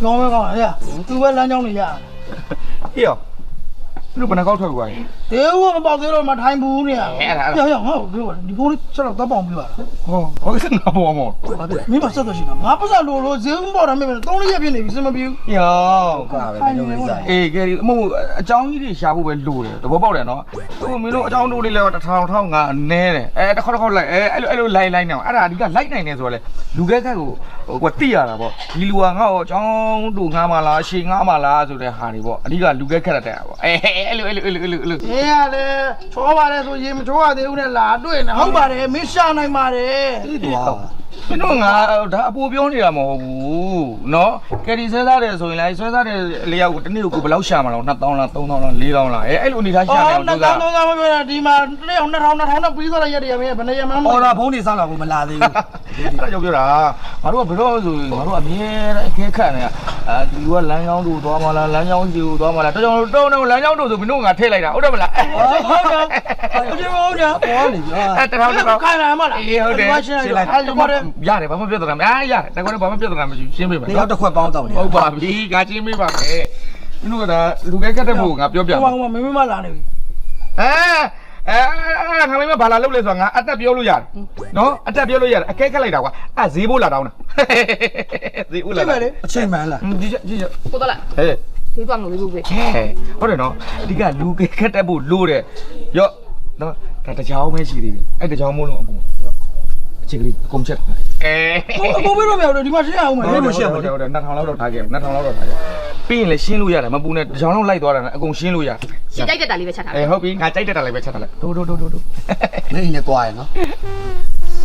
Ngon quá con à? Tôi quên lên nhau này à? Hiểu. Lúc mà nó có thôi quay. Thiếu mà bao nhiêu mà hai bú nè. Hiểu hiểu không? Đi bú đi, sao tao bỏng đi vậy? Có cái sừng nào bò một. Mình bảo sao tôi xin ngã bao giờ lồ riêng bỏ ra mình tao đi bên này xem mà biểu. Hiểu. Ê cái mông cháu đi xả bù bên lù đấy, tôi bảo đấy nó. Tôi mình nó cháu lù đi là thao thao ngà nè này. Ê nó không lại, ai lại nào. À đi cả lại này rồi này. Lù cái của tia là bỏ. Đi lù ngao cháu đủ ngà mà là xì ngà mà là rồi đấy hà đi bỏ. Đi cả lù cái đấy bỏ. Ê Ê à cho bà đây rồi em cho bà đây uống là đuổi này không bà đây mình sang này mà đây. nó ngà đã bù biếu đi là mà nó cái đi xe ra đây rồi lại xe ra đây liều của cái của bao xa mà nó nát tông là lý tông là ấy luôn đi thay xe này nát tông ra mà đi mà liều nát tông bây giờ là gì vậy bên này mà là phong đi sao là cũng là gì ta giống như là mà lúc đó rồi mà lúc nghe cái khả này đi qua lái nhau đủ to mà là lái nhau nhiều to mà là đâu lái nhau đủ rồi mình nó ngà thế này nào đâu mà là cái này mà là ya để bà biết rồi à ya để con bà biết rồi xin biết nó được khoan bao tàu ô bà bị gà chín mới bà cái nó là lúc cái vụ ngập vô biển mà mình mới làm này thằng mấy mà bà là lúc lên rồi ngà ăn tép vô luôn ya nó ăn tép vô luôn ya cái này đâu à gì bố là đâu nè gì bố là chơi mà là gì cô ta lại thứ toàn người du về có thể nó đi cả lu cái tép bù lu đấy yo nó ta cháu mấy gì đi anh ta cháu mua luôn chỉ đi cùng chết cô biết nó mèo rồi đi mà sẽ không mà nó xem rồi nát thằng lão đầu thả kẹp pin lại xin lui ra mà bù này cháu nó lay to là cùng xin lui ra chỉ chạy cái đại lý về chặt thằng hấp pin ngài chạy cái đại lý về chặt thằng đâu đây là quài nó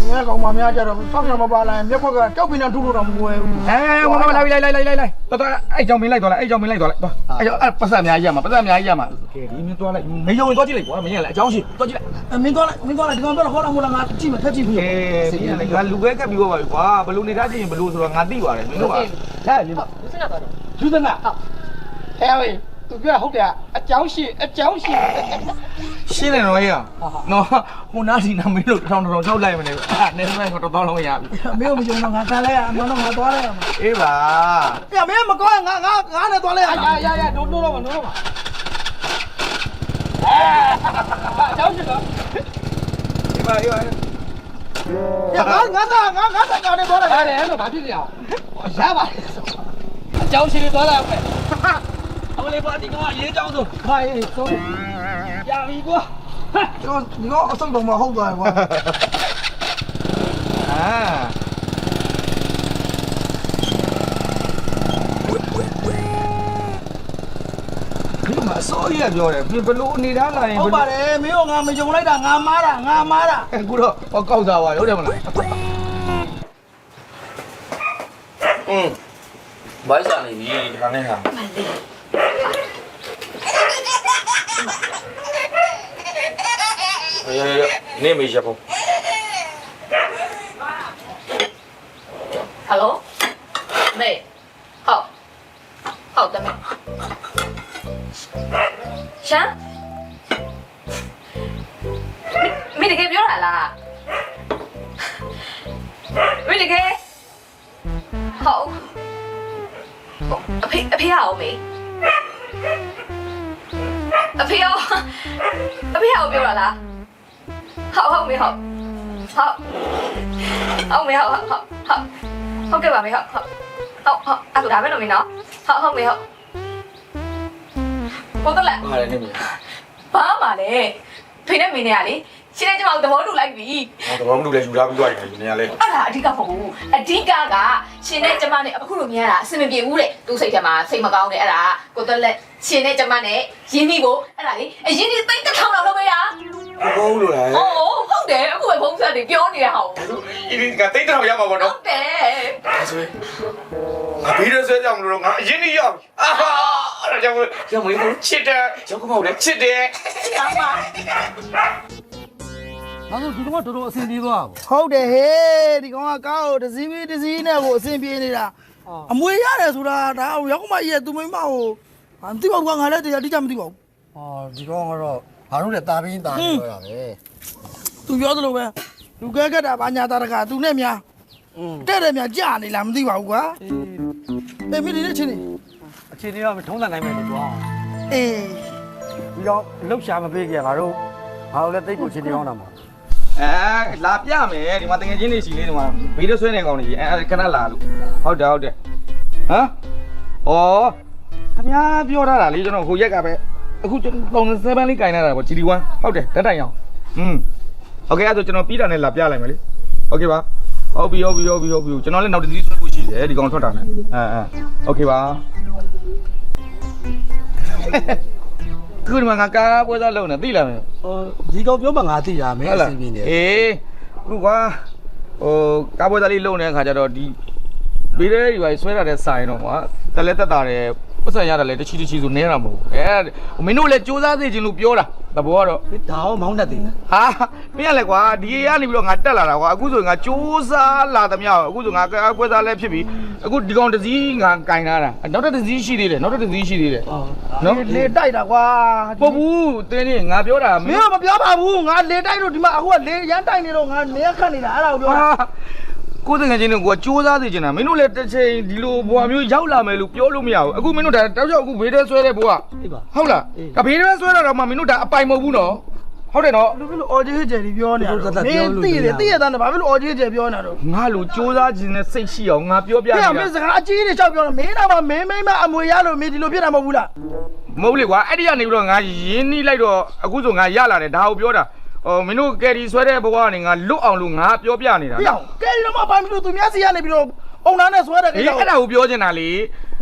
nghe con mà mẹ cho rồi sắp rồi mà bà làm biết có cái cháu pin nào thu được mùi mà lại tôi ai trong mình lại tôi ai bắt ra nhà mà cái đi mình tôi lại mấy dòng tôi chỉ lại quá mấy lại cháu gì tôi chỉ lại mình tôi lại thì con biết là có đang mua là ngã chi mà thế chi cái này lu cái bị vậy quá balloon này ra gì balloon rồi ngã đi vào đấy đúng không thế gì mà chú thân à theo đi tôi biết là hút đấy cháu xì xin này nói à nó hôm nay thì nằm mấy lượt trong sau này mà này nên hôm nay còn to lắm nhà mấy ông dùng nó ngã ra lấy mà nó ngã to đấy mà ê bà ya mấy mà có ngã này to lấy ya đúng rồi mà cháu gì đó ê bà ya ngã ra đây bỏ lại đây nó bảo gì nào giá bà cháu xì to là ông lấy vợ thì có gì cháu rồi phải thôi ya đi quá cho nó xong đồng mà không rồi quá à nhưng mà soi rồi đấy vì balloon đi đã là ông bà đấy mấy ông ngà mình dùng lấy ngà má đã cú đó có câu giờ rồi đâu mà bây giờ này đi thằng này hả nè mấy giờ không hello mẹ hậu tao mẹ sao mày đi cái biểu là mày đi cái hậu phía hậu mày phía hậu biểu là hậu mày hậu không kêu bà mày hậu tụi đá biết rồi mày nó hậu mày hậu cô tức là phá mà nè thuê nè mày nè đi xin cho mày tao muốn đủ lại vì tao muốn đủ lại dù ra bên ngoài này nè lên à đi cả phụ đi cả xin cho mày nèအခုလိုမြင်ရတာအစင်မပြေဘူးတဲ့သူစိတ်ထဲမှာစိတ်မကောင်းတယ်အဲ့ဒါကိုတက်လက်ရှင်နဲ့ကျမနဲ့ရင်းနှီးဖို့အဲ့ဒါလေအရင်ဒီသိတဲ့ထောင်တော့လုပ်ပေးတာ không đủ lại ဟုတ်တယ်အခုပဲဖုန်းဆက်နေပြောနေရဟော ဒီကတိတ်တော့ရမှာပေါ့ ဟု နော် တ်တယ် ဆိုငါပြီးတော့ဆွဲကြောင်လို့ငါအရင်ကြီးရောက်အာအဲ့ဒါကြောင့်ကျောင်းမလေးကိုချစ်တယ်ကျောင်းကမောက်လည်းချစ်တယ် ဆောင်းပါ ဒါဆိုဒီကောင်ကတော်တော်အဆင်ပြေသွားဟုတ်တယ်ဟေးဒီကောင်ကကားကိုတစည်းနဲ့ကိုအဆင်ပြေနေတာအမွေရတယ်ဆိုတာဒါရောက်မှကြီးရဲ့သူမိမကို မသိပါဘူးကွာငါလည်းတရားတိကျမသိပါဘူး ဒီကောင်ကတော့ဘာလို့လဲတာပင်းတာပြောတာပဲ သူပြောသလိုပဲလူကဲကက်တာဘာညာတာတကသူနဲ့များတဲ့တယ်များကြာနေလားမသိပါဘူးကွာအေးမင်းဒီနေ့ချင်းနေ အခြေအနေတော့မထုံးစံနိုင်မယ်လေကွာ အေး ဒီတော့လှုပ်ရှားမပေးကြငါတို့ဘာလို့လဲတိတ်ကိုချင်းနေအောင်တာမဟုတ် လာပြမယ်ဒီမှာတငယ်ချင်းတွေစီလေးဒီမှာဗီဒီယိုဆွဲနေကောင်တွေခဏလာလို့ဟုတ်တယ်ဟမ်ဩခင်ဗျားပြောထားတာလေကျွန်တော်ဟိုရက်ကပဲအခု37လေးကင်လာတာပေါ့ GD1 ဟုတ်တယ်ဓာတ်တိုင်အောင်โอเคအဲ့ဒါဆိုကျွန်တော်ပြီးတာနဲ့လာပြလိုက်မယ်လေโอเคပါဟုတ်ပြီကျွန်တော်လည်းနောက်တစ်စီးဆွဲဖို့ရှိတယ်ဒီကောင်ထွက်တာနဲ့โอเคပါခုဒီမှာငါကားပွဲစားလုံးနေသိလားမင်း ဒီကောင်ပြောမှငါသိရမယ်အစီအပြင်းနေ အေးခုကွာဟိုကားပွဲသားလေးလုံနေတဲ့ခါကျတော့ဒီဘေးရဲတွေပါဆွဲတာတဲ့ဆိုင်တော့ကွာတက်လက်တက်တာတယ်ပတ်စံရတယ်လေတချီဆိုနဲတာမဟုတ်မင်းတို့လည်းစူးစမ်းစေချင်လို့ပြောတာသဘောကတော့ ဒါအောင်မောင်းတတ်တယ် ဟာမင်းကလည်းကွာဒီကနေပြီးတော့ငါတက်လာတာကွာအခုဆိုငါစူးစမ်းလာသမျှအခုဆိုငါကားပွဲသားလည်းဖြစ်ပြီအခုဒီကောင်တစ်စီးငါကင်လာတာနောက်တစ်စီးရှိသေးတယ်နော် လေတိုက်တာကွာ ပုတ်ဘူးတင်းနေငါပြောတာ မင်းကမပြောပါဘူးငါလေတိုက်လို့ဒီမှာအခုကလေရမ်းတိုက်နေတော့ငါနေခတ်နေတာအဲ့ဒါကိုပြောတာ ကိုယ်တကယ်ချင်းတို့ကစူးစမ်းစေချင်တာမင်းတို့လည်းတစ်ချိန်ဒီလိုဘွာမျိုးရောက်လာမယ်လို့ပြောလို့မရဘူးအခုမင်းတို့ဒါတောက်ချောက်အခုဘေးထဲဆွဲတဲ့ဘွာဟုတ်လားဒါဘေးထဲဆွဲတော့မှမင်းတို့ဒါအပိုင်မဟုတ်ဘူးနော်ဟုတ်တယ်နော် လူဘယ်လိုအော်ဂျီကျယ်ကြီးပြောနေတာမင်းသိရတဲ့ဘာဖြစ်လို့အော်ဂျီကျယ်ပြောနေတာတော့ ငါလိုစူးစမ်းခြင်းနဲ့စိတ်ရှိအောင်ငါပြောပြနေတာ မင်းစကားအကြီးတွေလျှောက်ပြောတာမင်းတော့မင်းမအမွေရလို့မင်းဒီလိုဖြစ်တာမဟုတ်ဘူးလား မဟုတ်လေကွာအဲ့ဒီကနေပြီးတော့ငါရင်းနှီးလိုက်တော့အခုဆိုငါရလာတယ်ဒါကိုပြောတာမင်းတို့ကယ်ရီဆွဲတဲ့ဘဝကနေငါလွတ်အောင်လို့ငါပြောပြနေတာ ပြောင်းကဲဒီတော့မှဘာဖြစ်လို့သူများစီကနေပြီးတော့အုံနာနဲ့ဆွဲတဲ့ကိစ္စ အဲ့ဒါကိုပြောချင်တာလေ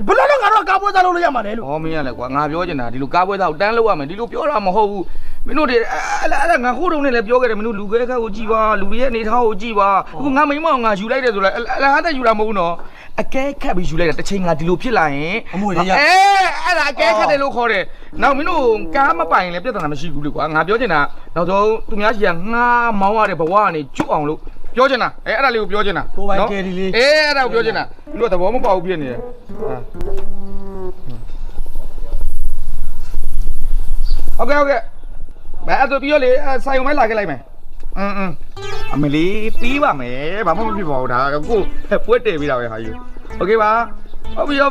ဘယ်လိုလဲငါတို့ကားပွဲစားလုပ်လို့ရမှာလဲလို့ ဩမင်းရလဲကွာငါပြောချင်တာဒီလိုကားပွဲသားကိုတန်းလို့ရမယ်ဒီလိုပြောတာမဟုတ်ဘူးမင်းတို့တွေအဲ့ဒါငါခိုးတုံးနဲ့လည်းပြောခဲ့တယ်မင်းတို့လူခဲခက်ကိုကြည်ပါလူရဲ့အနေထားကိုကြည်ပါအခုငါမိမအောင်ငါယူလိုက်တယ်ဆိုလဲအလားတက်ယူတာမဟုတ်ဘူးနော်အကဲခတ်ပြီးယူလိုက်တာတစ်ချိန်ငါဒီလိုဖြစ်လာရင်အဲ့ဒါအကဲခတ်တယ်လို့ခေါ်တယ်နောက်မင်းတို့ကားမပိုင်လည်းပြဿနာမရှိဘူးလေကွာငါပြောချင်တာနောက်ဆုံးသူများကြီးကငါမောင်းရတဲ့ဘဝကနေကျွတ်အောင်လို့ပြောချင်တာအဲ့ဒါလေးကိုပြောချင်တာ ကိုပိုင်ကယ်ရီလေး အဲ့ဒါကိုပြောချင်တာမင်းတို့သဘောမပေါက်ဘူးဖြစ်နေတယ်โอเคဘယ်အဲ့တော့ပြီးရောလေဆိုင်ုံမဲလာခဲ့လိုက်မယ်အမလီပြီးပါမယ်ဘာမှမဖြစ်ပါဘူးဒါကိုပွဲတည်ပြီးတာပဲဟာယူโอเคပါဟုတ်ပြီအဲ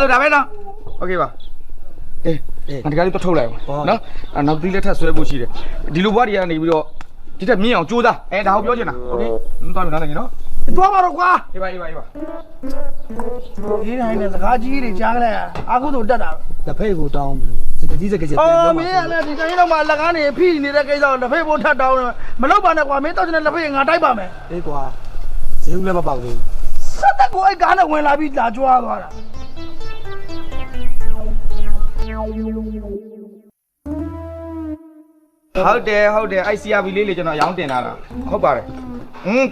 ့တော့ဒါပဲနော်โอเคပါအေးဒီကလေးတော့ထုတ်လိုက်အောင်နော်နောက်ဒီလက်ထပ်ဆွဲဖို့ရှိတယ်ဒီလိုဘွားတွေကနေပြီးတော့ဒီတက်မြင့်အောင်ကြိုးစားဒါကိုပြောချင်တာโอเคသွားပြီနော်နော် သွားပါတော့ကွာ အေးပါ ဒီတိုင်းနဲ့စကားကြီးတွေကြားကြလိုက်အခုတော့တက်တာ လက်ဖက်ကိုတောင်းစကကြီးစကကြီးပြန်ပြော မ မှာ င်းကလည်းဒီတိုင်းတော့မှလက်ကားနေဖိနေတဲ့ကိစ္စကိုလက်ဖိတ်ဖို့ထပ်တောင်းမလုပ်ပါနဲ့ကွာမင်းတော့ကျတဲ့လက်ဖိတ်ငါတိုက်ပါမယ် အေးကွာဈေးဦးလည်းမပေါက်သေး စက်တက်ကိုအဲ့ကားနဲ့ဝင်လာပြီးလာကြွားသွားတာ ဟုတ်တယ် ICRV လေးလေကျွန်တော်ရောင်းတင်လာတာဟုတ်ပါတယ်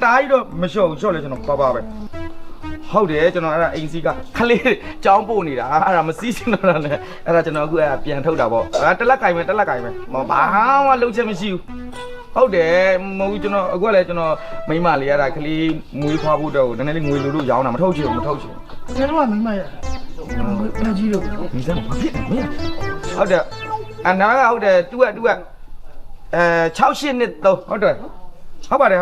တားကြီးတော့မလျှော့ဘူးလျှော့လဲကျွန်တော်ပါပဲဟုတ်တယ်ကျွန်တော်အဲ့ဒါအိမ်စီကခလေးကြောင်းပို့နေတာအဲ့ဒါမစီးစင်တော့တာနဲ့အဲ့ဒါကျွန်တော်အခုအဲ့ဒါပြန်ထုတ်တာပေါ့တက်လက်ကင်မယ်ဘာမှလုံးချက်မရှိဘူးဟုတ်တယ်မဟုတ်ဘူးကျွန်တော်အခုလည်းကျွန်တော်မိမလေးအဲ့ဒါခလေးမွေးခွားဖို့တော့နည်းနည်းလေးငွေလိုလို့ရောင်းတာမထုတ်ချင်ဘူး ကျွန်တော်ကမိမရဖက်ကြီးလို့ ဒီစမ်းဘာဖြစ်လဲမင်းဟုတ်တယ်အနာကဟုတ်တယ်တူက68နှစ်3ဟုတ်တယ်ဟုတ်ပါတယ်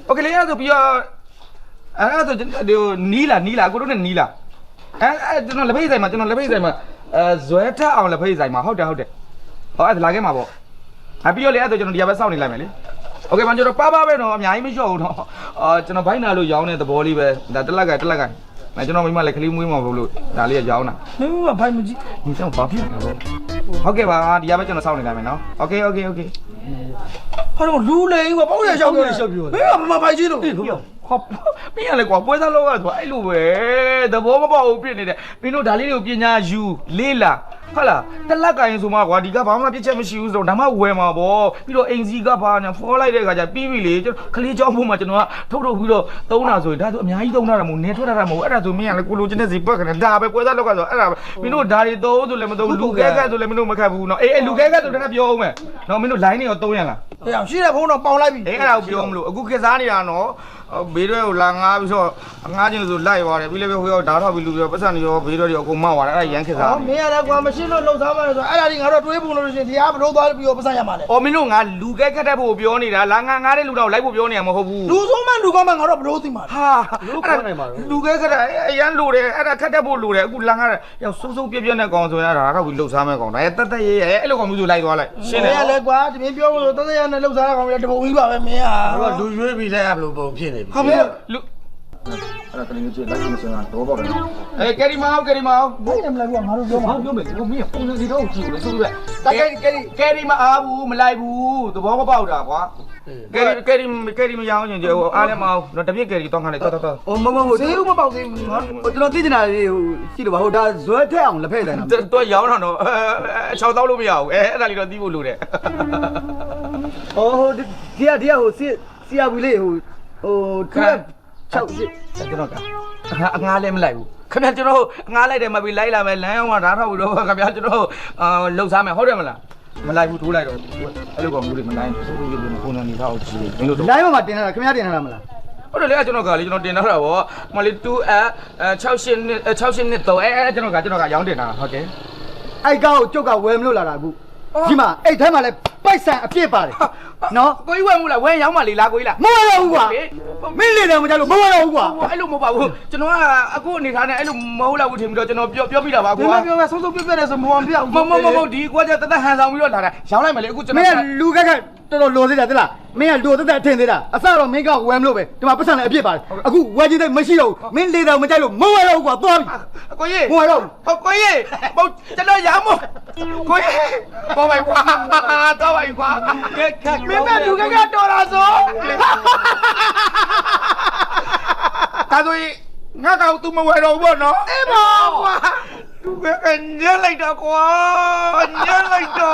โอเคလေအဲ့ဒါဆိုပြီးတော့အဲ့ဒါဆိုဒီနီးလာကိုတို့နဲ့နီးလာအဲ့ကျွန်တော်လက်ဖိတ်ဆိုင်မှာဇွဲထအောင်လက်ဖိတ်ဆိုင်မှာဟုတ်တယ်ဟောအဲ့ဒါလာခဲ့မှာပေါ့ပြီးတော့လေအဲ့ဒါကျွန်တော်ဒီကပဲစောင့်နေလိုက်မယ်လေโอเคကျွန်တော်ပါပဲတော့အများကြီးမလျှော့ဘူးတော့ကျွန်တော်ဘိုင်းနာလို့ရောင်းတဲ့သဘောလေးပဲဒါတက်လက်ကကျွန်တော်မိမလည်းခလေးမွေးမှာလို့ဒါလေးကရောင်းတာ မင်းကဖိုင်မကြည့် ဒီတော့ဘာဖြစ်လဲဟုတ်ကဲ့ပါဒီကပဲကျွန်တော်စောင့်နေလိုက်မယ်နော်โอเค ဟာတော့လူလေကပေါ့ရရှောက်ပြောမင်းကမဖိုင်ကြီးလို့ ဟောမင်းရလေကွာပွဲစားလောက်ရဆိုအဲ့လိုပဲသဘောမပေါက်ဘူးဖြစ်နေတယ်မင်းတို့ဒါလေးတွေကိုပညာယူလေးလာဟုတ်လားတက်လက်ကင်ဆိုမှကွာဒီကဘာမှပြစ်ချက်မရှိဘူးဆိုတော့ဒါမှဝယ်မှာပေါ့ပြီးတော့အိမ်စီကဘာညာဖော်လိုက်တဲ့ခါကျပြီးပြီလေကျွန်တော်ခလေးချောင်းဖို့မှာကျွန်တော်ကထုတ်ပြီးတော့သုံးတာဆိုရင်ဒါဆိုအများကြီးသုံးတာမဟုတ်နေထွက်တာမဟုတ်အဲ့ဒါဆိုမင်းကလည်းကိုလိုချင်တဲ့စီပတ်ကနေဒါပဲပွဲစားလောက်ကဆိုအဲ့ဒါမင်းတို့ဒါတွေသုံးဆိုလည်းမသုံးလူကဲကဲဆိုလည်းမင်းတို့မခတ်ဘူးနော်အေးလူကဲကဲဆိုတည်းကပြောအောင်မယ်နော်မင်းတို့ line တွေရောသုံးရလား ဟေးအောင်ရှိတဲ့ဖုန်းတော့ပေါင်လိုက်ပြီ အဲ့ဒါကိုပြောမလို့အခုခေတ်စားနေတာနော်ဘေးတွေကိုလာငားပြီးတော့ငားချင်းဆိုလိုက်သွားတယ်ပြီးလည်းဟိုရောက်ဓာတ်ထောက်ပြီးလူပြီးပတ်စံရောဘေးတွေအကုန်မသွားတယ်အဲ့ဒါရမ်းခေတ်စား ဟောမင်းရလည်းကွာမရှိလို့လှုပ်ရှားမှလည်းဆိုအဲ့ဒါဒီငါတို့တွေးပုံလို့ရှင်တရားမလို့သွားပြီးတော့ပတ်စံရမှာလေ အော်မင်းတို့ငါလူကဲခက်တဲ့ဖို့ပြောနေတာလာငားတဲ့လူတော့လိုက်ဖို့ပြောနေရမဟုတ်ဘူး လူဆုံးမလူကောင်းမှငါတို့ဘလို့သိမှာ ဟာလူကဲခက်တဲ့အရန်လိုတယ်အဲ့ဒါခက်တဲ့ဖို့လိုတယ်အခုလာငားတဲ့ရောက်စိုးစိုးပြက်ပြက်နဲ့ကောင်ဆိုရင်အဲ့ဒါတော့ပြီးလှုပ်ရှားမဲ့ကောင်ဒါရဲ့တက်တက်ရဲရဲအဲ့လိုကောင်မျိုးဆိုလိုက်သွားလိုက်ရှင်းတယ် မင်းလည်းကွာဒီမင်းပြောလို့တသက်ရနဲ့လှုပ်ရှားတဲ့ကောင်တွေတပုံကြီးပါပဲမင်းဟာ တော့လူရွေးပြီးလဲဘလို့ပုံဖြစ်နေပြီ ဟာမင်းလူအဲ့ဒါကလေးကြီးလိုက်နေစမ်းတော့ပေါ့တယ်ကယ်ရီမောင် ဘယ်နဲ့မလဲကွာငါတို့ပြောမှာ ပြောမယ်ကိုမင်းပုံစံစီတော့ကြည့်လို့ဆိုလို့ကယ်ရီမအားဘူးမလိုက်ဘူးသဘောမပေါက်တာကွာကယ်ရီမရောင်းချင်ကြဟိုအားလည်းမအောင်တော့တပြည့်ကယ်ရီတောင်းခါလိုက်တော် ဟိုမမဟိုဈေးဥမပေါက်သေးဘူးငါကျွန်တော်သိချင်တာလေးဟိုရှိလို့ပါဟိုဒါဇွဲထက်အောင်လက်ဖက်တယ်နော် တော့ရောင်းတော့6တောင်းလို့မရဘူးအဲ့ဒါလေးတော့တီးဖို့လိုတယ် ဟိုဒီကဟိုစီယာဘူးလေးဟိုခက်6 ကျွန်တော်ကအငားလည်းမလိုက်ဘူးခင်ဗျကျွန်တော်အငားလိုက်တယ်မပြီးလိုက်လာမယ်လမ်းရောက်မှဓာတ်ထောက်ပြီးတော့ခင်ဗျကျွန်တော်လှုပ်ရှားမယ်ဟုတ်တယ်မလားမလိုက်ဘူးထိုးလိုက်တော့အဲ့လိုကောင်မျိုးတွေမလိုက်ဘူးစိုးစိုးပြေပြေခုံနေထားအောင်ကြည့်မင်းတို့ လိုင်းမှာတင်လာတာခင်ဗျားတင်လာတာမလား ဟုတ်တယ်လေကျွန်တော်ကလေကျွန်တော်တင်ထားတာဗောမလေး 2F 68နှစ်3အဲကျွန်တော်ကရောင်းတင်တာဟုတ်တယ် အဲ့ကောက်ကိုကျုပ်ကဝယ်မလို့လာတာအခုဒီမှာအဲ့ထဲမှာလဲပိုက်ဆံအပြည့်ပါတယ်နော် ကိုကြီးဝယ်မှုလားဝယ်ရောင်းမှလေလားကိုကြီးလား မဝယ်တော့ဘူးကွာမင်းလေးတယ်မကြလို့မဝယ်တော့ဘူးကွာ အဲ့လိုမဟုတ်ပါဘူးကျွန်တော်ကအခုအနေထားနဲ့အဲ့လိုမဟုတ်လားဘူးထင်ပြီးတော့ကျွန်တော်ပြောပြတာပါ မ ကွာ င်းပြောမယ်ဆုံးဆုံးပြပြတယ်ဆိုမအောင်ပြအောင် မဒီကွာကျတသက်ဟန်ဆောင်ပြီးတော့လာတာရောင်းလိုက်မယ်လေအခုကျွန် မ တော် င်းကလူကတော်တော်လိုသေးတာသလားမင်းကလူသက်သက်ထင်သေးတာအစတော့မင်းကဝယ်မလို့ပဲဒီမှာပတ်စံလည်းအပြည့်ပါတယ်အခုဝယ်ခြင်းသိမရှိတော့ဘူးမင်းလေးတယ်မကြလို့မဝယ်တော့ဘူးကွာသွားပြီ ကိုကြီး မဝယ်တော့ ဟုတ်ကိုကြီးပေါ့ကျွန်တော်ရောင်းမို့ကိုကြီးပေါ်ပါကွာတော့ပါကွာမင်းကလူကတော်လာဆိုဒါဆိုရင်ငါကောင်သူမဝယ်တော့ဘူးနော်အေးပါကွာသူကညက်လိုက်တော့ကွာညက်လိုက်တော့